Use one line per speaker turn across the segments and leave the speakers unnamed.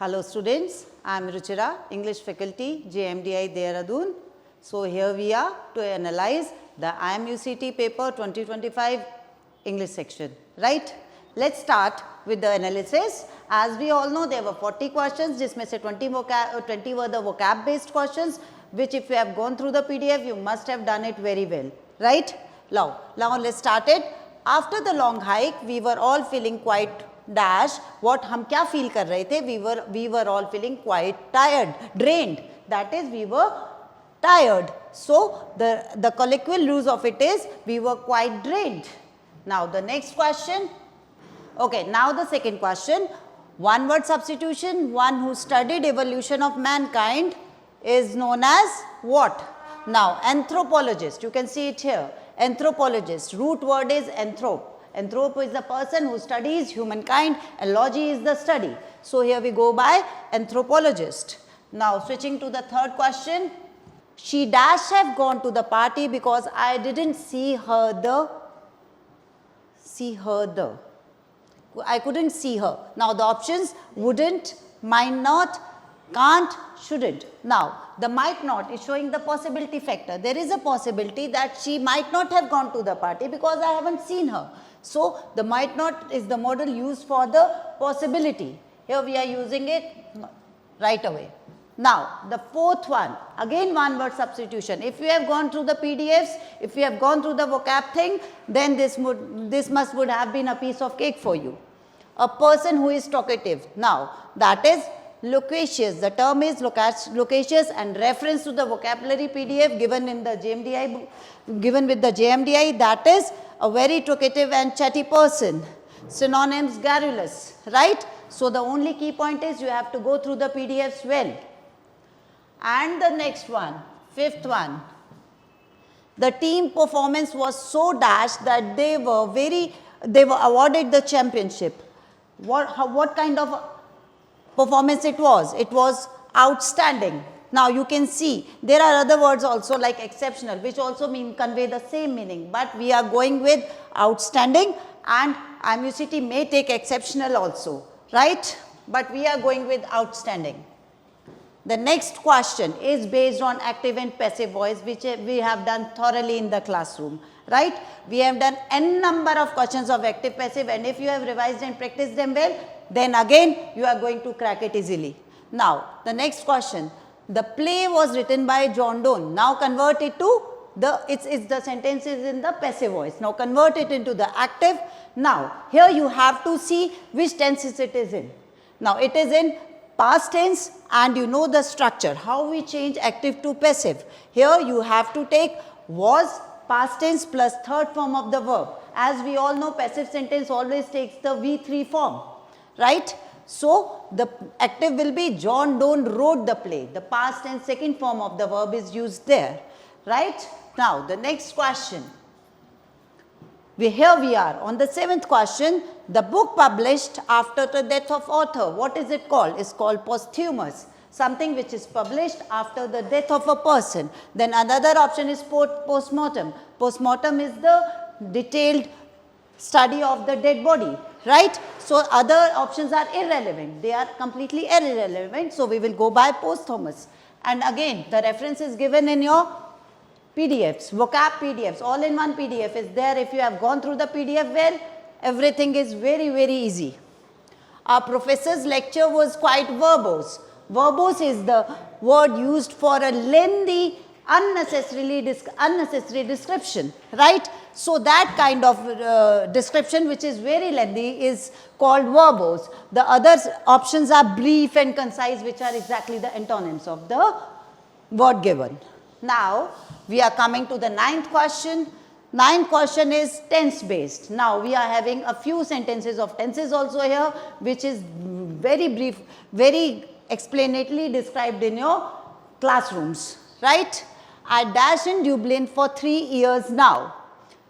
Hello students, I am Ruchira, English faculty, JMDI Dehradun. So here we are to analyze the IMUCT paper 2025 English section, right? Let's start with the analysis. As we all know, there were 40 questions, जिसमें से 20 were the vocab based questions, which if you have gone through the PDF, you must have done it very well, right? Now let's start it. After the long hike, we were all feeling quite dash. What हम क्या feel कर रहे थे? We were all feeling quite tired, drained. That is, we were tired. So the colloquial use of it is we were quite drained. Now the next question. Okay, now the second question. One word substitution. One who studied evolution of mankind is known as what? Now anthropologist. You can see it here. Anthropologist. Root word is anthrop. Anthrop is the person who studies humankind and logy is the study. So here we go by anthropologist. Now switching to the third question. She dash have gone to the party because I didn't see her the. I couldn't see her. Now the options wouldn't, might not, can't, shouldn't. Now the might not is showing the possibility factor. There is a possibility that she might not have gone to the party because I haven't seen her. So the might not is the model used for the possibility. Here we are using it right away. Now the fourth one, again one word substitution. If you have gone through the PDFs, if you have gone through the vocab thing, then this would have been a piece of cake for you. A person who is talkative. Now that is loquacious. The term is loquacious and reference to the vocabulary PDF given in the JMDI, given with the JMDI, that is a very talkative and chatty person. Synonyms garrulous, right? So the only key point is you have to go through the PDFs well. And the next one, fifth one. The team performance was so dash that they were awarded the championship. What kind of performance it was? It was outstanding. Now you can see there are other words also like exceptional, which also convey the same meaning, but we are going with outstanding, and IMUCT may take exceptional also, right? But we are going with outstanding. The next question is based on active and passive voice, which we have done thoroughly in the classroom, right? We have done n number of questions of active passive, and if you have revised and practiced them well, then again you are going to crack it easily. Now the next question. The play was written by John Donne. Now convert it to the sentence is in the passive voice. Now convert it into the active. Now here you have to see which tenses it is in. Now it is in past tense and you know the structure, how we change active to passive. Here you have to take was past tense plus third form of the verb. As we all know, passive sentence always takes the V3 form, right? So the active will be John Donne wrote the play. The past and second form of the verb is used there, right? Now the next question. Here we are on the seventh question. The book published after the death of author. What is it called? It's called posthumous. Something which is published after the death of a person. Then another option is postmortem. Postmortem is the detailed study of the dead body, right? So other options are irrelevant. They are completely irrelevant. So we will go by posthumous. And again, the reference is given in your PDFs, vocab PDFs, all in one PDF is there. If you have gone through the PDF well, everything is very, very easy. Our professor's lecture was quite verbose. Verbose is the word used for a lengthy, unnecessary description, right? So that kind of description which is very lengthy is called verbose. The other options are brief and concise, which are exactly the antonyms of the word given. Now we are coming to the ninth question. Ninth question is tense based. Now we are having a few sentences of tenses also here, which is very brief, very explanatory described in your classrooms, right? I dash in Dublin for 3 years now.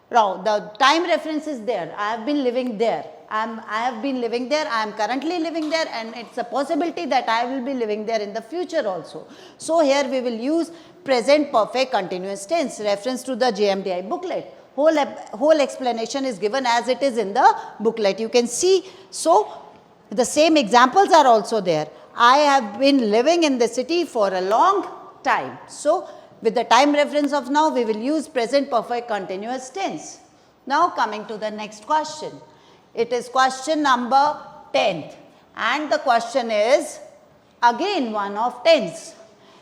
Now the time reference is there. I have been living there. I have been living there. I am currently living there, and it's a possibility that I will be living there in the future also. So here we will use present perfect continuous tense, reference to the JMDI booklet. Whole explanation is given as it is in the booklet. You can see. So the same examples are also there. I have been living in the city for a long time. So, with the time reference of now, we will use present perfect continuous tense. Now, coming to the next question. It is question number 10th, and the question is again one of tense.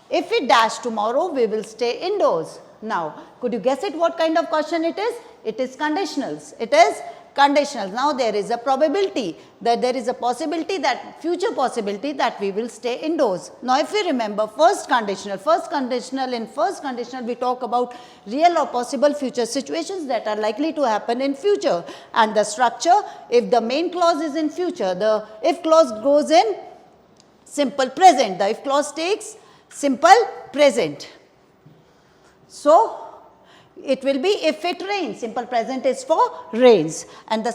If we dash tomorrow, we will stay indoors. Now, could you guess it what kind of question it is? It is conditionals. It is conditionals. Now, there is a probability that there is a possibility that future possibility that we will stay indoors. Now, if we remember first conditional we talk about real or possible future situations that are likely to happen in future, and the structure, if the main clause is in future, the if clause goes in simple present, the if clause takes simple present. So, it will be if it rains, simple present is for rains, and the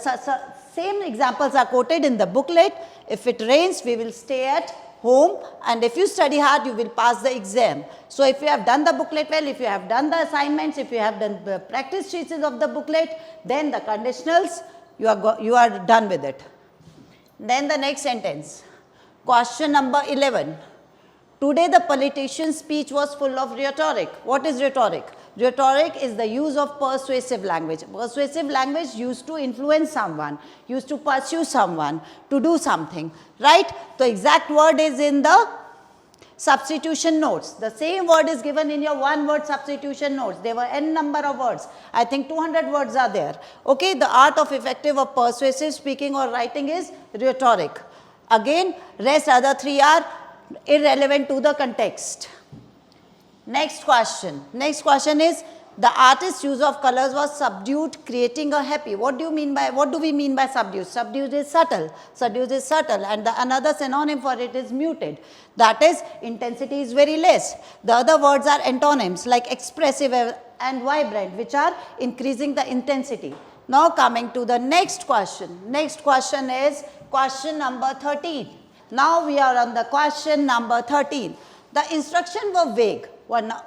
same examples are quoted in the booklet. If it rains, we will stay at home, and if you study hard, you will pass the exam. So, if you have done the booklet well, if you have done the assignments, if you have done the practice sheets of the booklet, then the conditionals, you are done with it. Then the next sentence, question number 11. Today the politician's speech was full of rhetoric. What is rhetoric? Rhetoric is the use of persuasive language. Persuasive language used to influence someone, used to pursue someone to do something, right? The exact word is in the substitution notes. The same word is given in your one word substitution notes. There were n number of words. I think 200 words are there. Okay, the art of effective or persuasive speaking or writing is rhetoric. Again, rest other three are irrelevant to the context. Next question. Next question is, the artist's use of colors was subdued, creating a happy. What do we mean by subdued? Subdued is subtle. Subdued is subtle, and another synonym for it is muted. That is, intensity is very less. The other words are antonyms like expressive and vibrant, which are increasing the intensity. Now coming to the next question. Next question is question number 13. Now we are on the question number 13. The instructions were vague,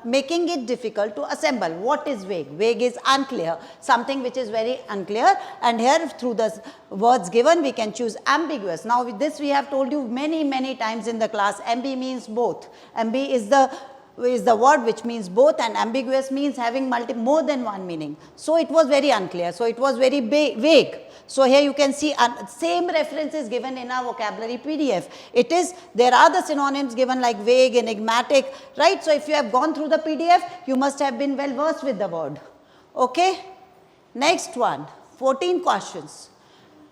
making it difficult to assemble. What is vague? Vague is unclear, something which is very unclear, and here through the words given we can choose ambiguous. Now with this we have told you many times in the class, ambi means both. Ambi is the word which means both, and ambiguous means having more than one meaning. So it was very unclear, so it was very vague. So here you can see same references given in our vocabulary PDF. There are the synonyms given like vague, enigmatic, right? So if you have gone through the PDF, you must have been well versed with the word. Okay? Next one, 14 questions.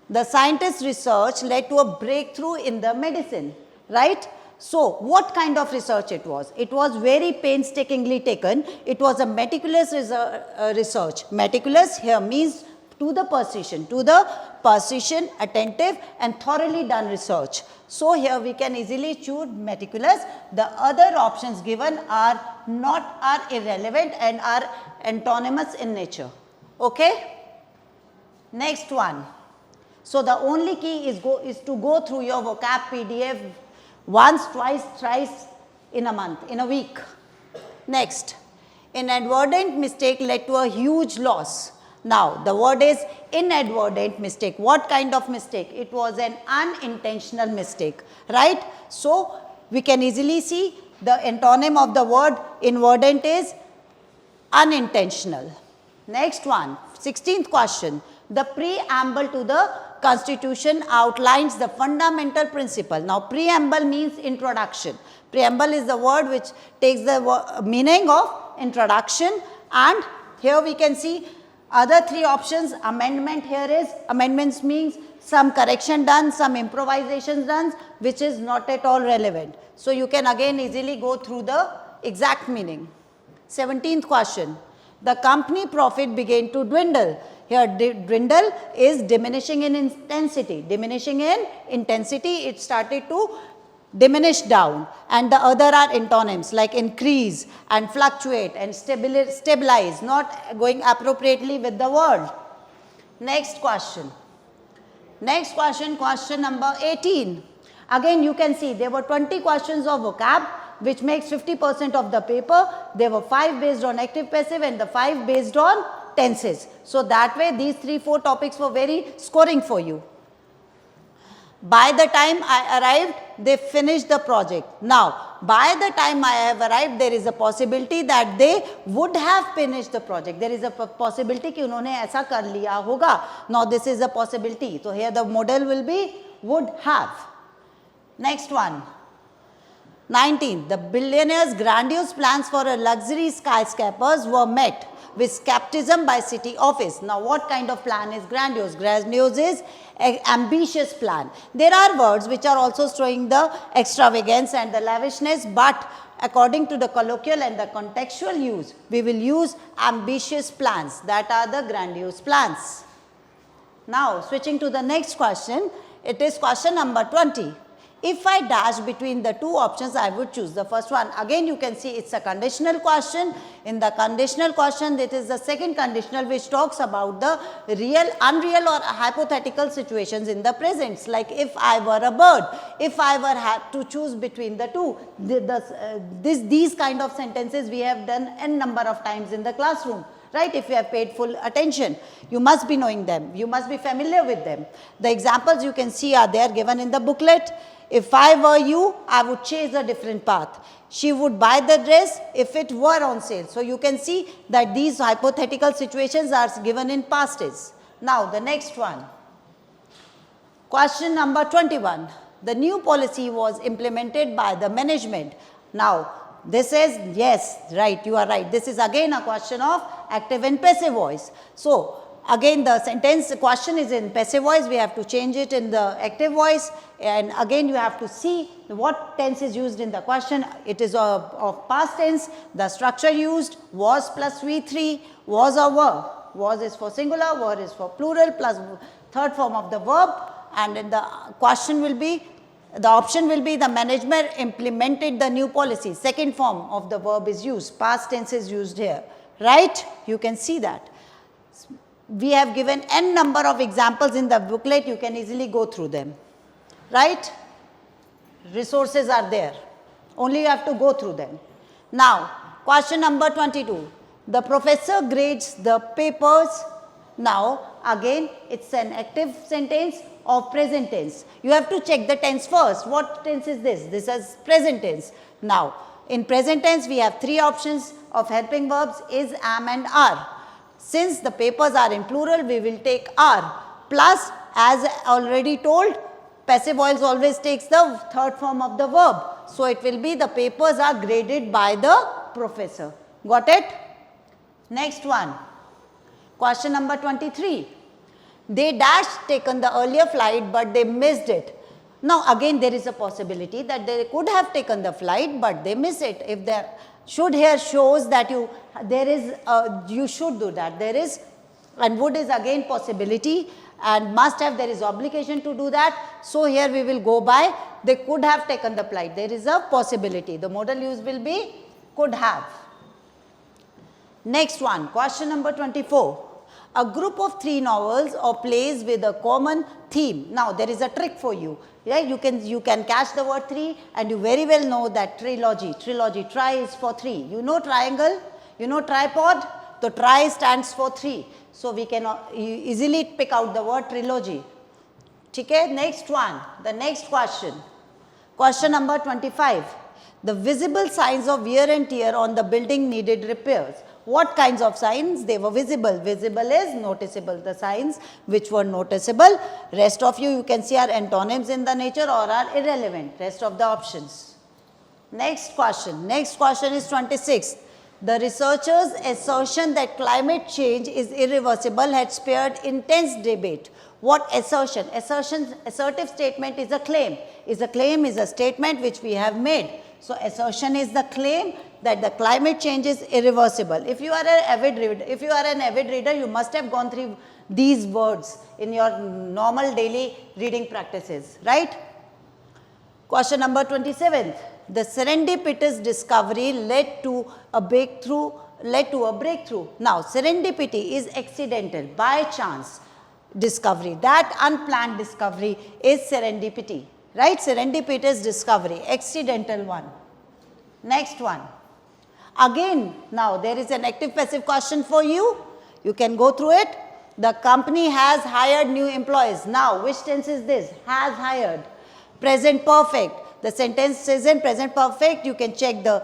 The scientist's research led to a breakthrough in the medicine, right? So, what kind of research it was? It was very painstakingly taken. It was a meticulous research. Meticulous here means to the precision, attentive and thoroughly done research. So, here we can easily choose meticulous. The other options given are irrelevant and are antonymous in nature. Okay? Next one. So, the only key is to go through your vocab PDF once, twice, thrice in a month, in a week. Next, inadvertent mistake led to a huge loss. Now, the word is inadvertent mistake. What kind of mistake? It was an unintentional mistake, right? So, we can easily see the antonym of the word inadvertent is unintentional. Next one, 16th question. The preamble to the Constitution outlines the fundamental principle. Now, preamble means introduction. Preamble is the word which takes the meaning of introduction, and here we can see other three options. Amendment here is, amendments means some correction done, some improvisations done, which is not at all relevant. So, you can again easily go through the exact meaning. 17th question. The company profit began to dwindle. Here dwindle is diminishing in intensity. Diminishing in intensity, it started to diminish down, and the other are antonyms like increase and fluctuate and stabilize, not going appropriately with the word. Next question. Next question, question number 18. Again you can see there were 20 questions of vocab, which makes 50% of the paper. There were 5 based on active passive and the 5 based on tenses. So that way these 3-4 topics were very scoring for you. By the time I arrived, they finished the project. Now, by the time I have arrived, there is a possibility that they would have finished the project. There is a possibility कि उन्होंने ऐसा कर लिया होगा. Now, this is a possibility. So, here the modal will be would have. Next one. 19. The billionaire's grandiose plans for a luxury skyscrapers were met with skepticism by city office. Now, what kind of plan is grandiose? Grandiose is an ambitious plan. There are words which are also showing the extravagance and the lavishness, but according to the colloquial and the contextual use, we will use ambitious plans. That are the grandiose plans. Now, switching to the next question, it is question number 20. If I dash between the two options, I would choose the first one. Again, you can see it's a conditional question. In the conditional question, it is the second conditional which talks about the real, unreal or hypothetical situations in the present. Like if I were a bird, if I were had to choose between the two. These kind of sentences we have done n number of times in the classroom. Right, if you have paid full attention, you must be knowing them, you must be familiar with them. The examples you can see are there given in the booklet. If I were you, I would chase a different path. She would buy the dress if it were on sale. So, you can see that these hypothetical situations are given in past tense. Now, the next one. Question number 21. The new policy was implemented by the management. Now, this is, yes, right, you are right. This is again a question of active and passive voice. So, again the sentence question is in passive voice, we have to change it in the active voice, and again you have to see what tense is used in the question. It is of past tense, the structure used was plus V3, was or were. Was is for singular, were is for plural, plus third form of the verb, and then the question will be, the option will be the management implemented the new policy. Second form of the verb is used, past tense is used here, right? You can see that. We have given n number of examples in the booklet, you can easily go through them, right? Resources are there, only you have to go through them. Now, question number 22. The professor grades the papers. Now, again it's an active sentence of present tense. You have to check the tense first. What tense is this? This is present tense. Now, in present tense, we have three options of helping verbs, is, am and are. Since the papers are in plural, we will take are. Plus, as already told, passive voice always takes the third form of the verb. So, it will be the papers are graded by the professor. Got it? Next one. Question number 23. They dashed taken the earlier flight, but they missed it. Now, again there is a possibility that they could have taken the flight, but they miss it. If the should here shows that you should do that. There is, and would is again possibility, and must have there is obligation to do that. So, here we will go by they could have taken the flight. There is a possibility. The modal use will be could have. Next one, question number 24. A group of 3 novels or plays with a common theme. Now, there is a trick for you. Yeah, you can catch the word 3 and you very well know that trilogy. Tri is for 3. You know triangle, you know tripod, so tri stands for 3. So, we can easily pick out the word trilogy. Okay, next one, the next question. Question number 25. The visible signs of wear and tear on the building needed repairs. What kinds of signs? They were visible. Visible is noticeable. The signs which were noticeable. Rest of you can see are antonyms in the nature or are irrelevant. Rest of the options. Next question. Next question is 26. The researchers' assertion that climate change is irreversible had spared intense debate. What assertion? Assertive statement is a claim. Is a statement which we have made. So, assertion is the claim that the climate change is irreversible. If you are an avid reader, you must have gone through these words in your normal daily reading practices, right? Question number 27. The serendipitous discovery led to a breakthrough. Now, serendipity is accidental, by chance discovery. That unplanned discovery is serendipity, right? Serendipitous discovery, accidental one. Next one. Again, now there is an active passive question for you. You can go through it. The company has hired new employees. Now, which tense is this? Has hired. Present perfect. The sentence is in present perfect. You can check the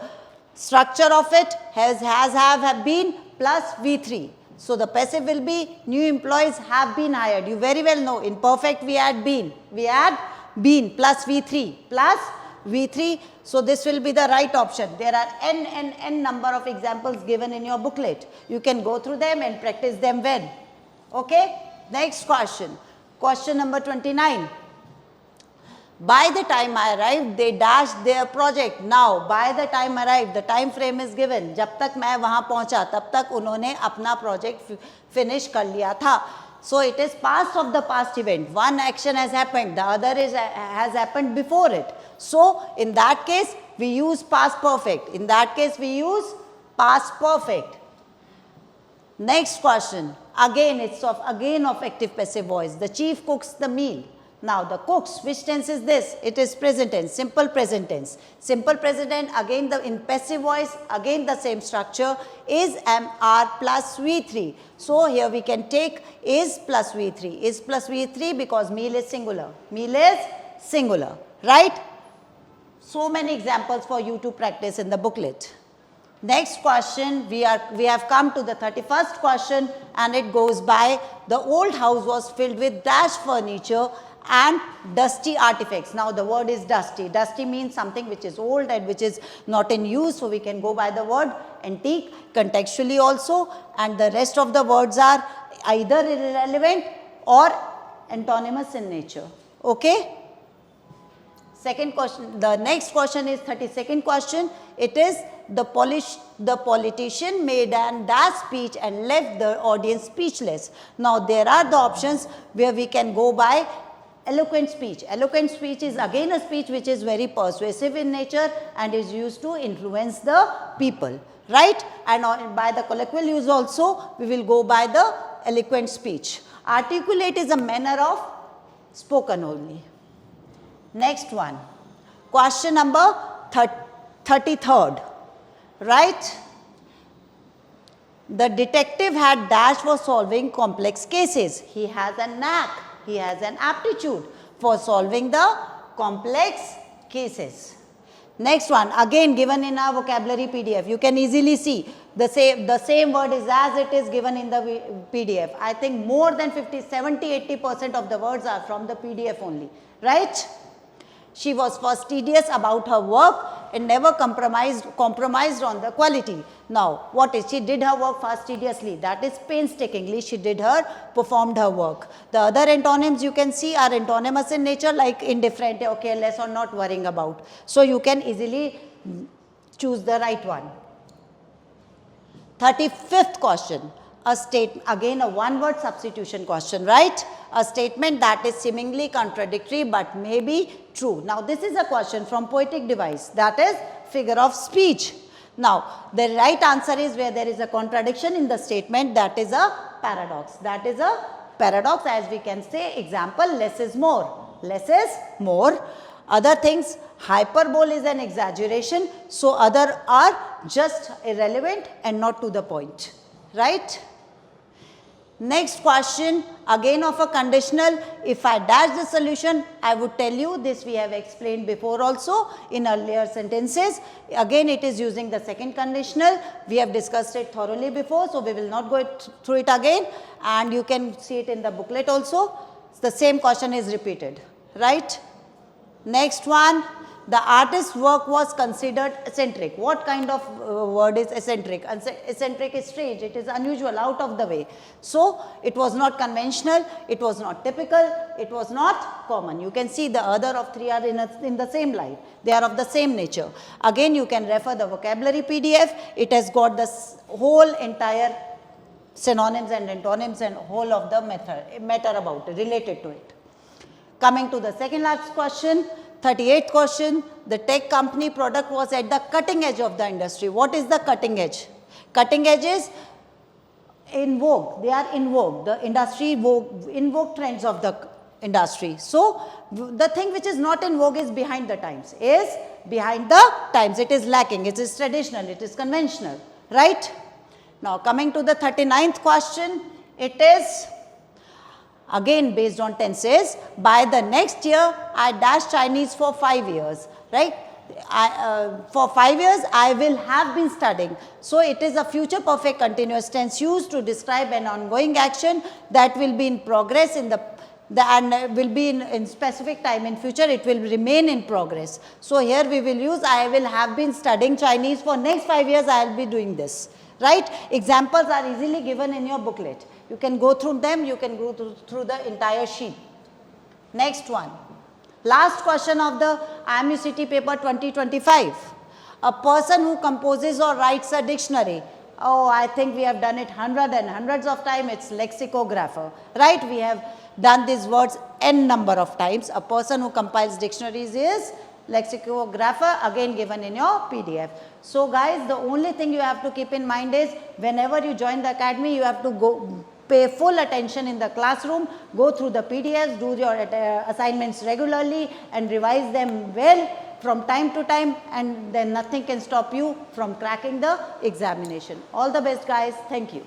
structure of it. Has, have been plus V3. So, the passive will be new employees have been hired. You very well know in perfect we add been. We add been plus V3 plus V3. So, this will be the right option. There are n number of examples given in your booklet. You can go through them and practice them well. Okay. Next question. Question number 29. By the time I arrived, they dashed their project. Now, by the time I arrived, the time frame is given. जब तक मैं वहाँ पहुँचा, तब तक उन्होंने अपना project finish कर लिया था. So, it is past of the past event. One action has happened, the other has happened before it. So, in that case, we use past perfect. In that case, we use past perfect. Next question. Again, it's of active passive voice. The chief cooks the meal. Now, the cooks, which tense is this? It is present tense, simple present tense. Simple present tense, again in passive voice, again the same structure, is MR plus V3. So, here we can take is plus V3. Is plus V3 because meal is singular. Meal is singular, right? So many examples for you to practice in the booklet. Next question, we have come to the 31st question, and it goes by, the old house was filled with dash furniture and dusty artifacts. Now, the word is dusty. Dusty means something which is old and which is not in use. So, we can go by the word antique contextually also, and the rest of the words are either irrelevant or antonymous in nature. Okay. Second question, the next question is 32nd question. It is the politician made an dash speech and left the audience speechless. Now, there are the options where we can go by eloquent speech. Eloquent speech is again a speech which is very persuasive in nature and is used to influence the people, right? And by the colloquial use also, we will go by the eloquent speech. Articulate is a manner of spoken only. Next one, question number 33rd, right? The detective had dash for solving complex cases. He has a knack, he has an aptitude for solving the complex cases. Next one, again given in our vocabulary PDF. You can easily see the same word is as it is given in the PDF. I think more than 50, 70, 80% of the words are from the PDF only, right? She was fastidious about her work and never compromised on the quality. Now, what is she did her work fastidiously, that is painstakingly she performed her work. The other antonyms you can see are antonymous in nature, like indifferent, okay, less or not worrying about. So, you can easily choose the right one. 35th question, again a one word substitution question, right? A statement that is seemingly contradictory but may be true. Now, this is a question from poetic device, that is figure of speech. Now, the right answer is where there is a contradiction in the statement, that is a paradox. That is a paradox, as we can say, example, less is more. Less is more. Other things, hyperbole is an exaggeration, so other are just irrelevant and not to the point, right? Next question, again of a conditional. If I dash the solution, I would tell you this we have explained before also in earlier sentences. Again, it is using the second conditional. We have discussed it thoroughly before, so we will not go through it again, and you can see it in the booklet also. The same question is repeated, right? Next one, the artist's work was considered eccentric. What kind of word is eccentric? Eccentric is strange, it is unusual, out of the way. So, it was not conventional, it was not typical, it was not common. You can see the other of three are in the same line. They are of the same nature. Again, you can refer the vocabulary PDF. It has got the whole entire synonyms and antonyms and whole of the matter about it, related to it. Coming to the second last question, 38th question, the tech company product was at the cutting edge of the industry. What is the cutting edge? Cutting edge is in vogue, they are in vogue, the industry in vogue trends of the industry. So, the thing which is not in vogue is behind the times, it is lacking, it is traditional, it is conventional, right? Now, coming to the 39th question, it is again based on tenses, by the next year I dash Chinese for 5 years, right? For 5 years I will have been studying. So it is a future perfect continuous tense used to describe an ongoing action that will be in progress in and will be in specific time in future, it will remain in progress. So here we will use I will have been studying Chinese for next 5 years, I will be doing this, right? Examples are easily given in your booklet. You can go through them, you can go through the entire sheet. Next one. Last question of the IMU City paper 2025. A person who composes or writes a dictionary. Oh, I think we have done it hundreds of times. It's lexicographer, right? We have done these words n number of times. A person who compiles dictionaries is lexicographer, again given in your PDF. So guys, the only thing you have to keep in mind is whenever you join the academy, you have to go pay full attention in the classroom, go through the PDFs, do your assignments regularly and revise them well from time to time, and then nothing can stop you from cracking the examination. All the best guys. Thank you.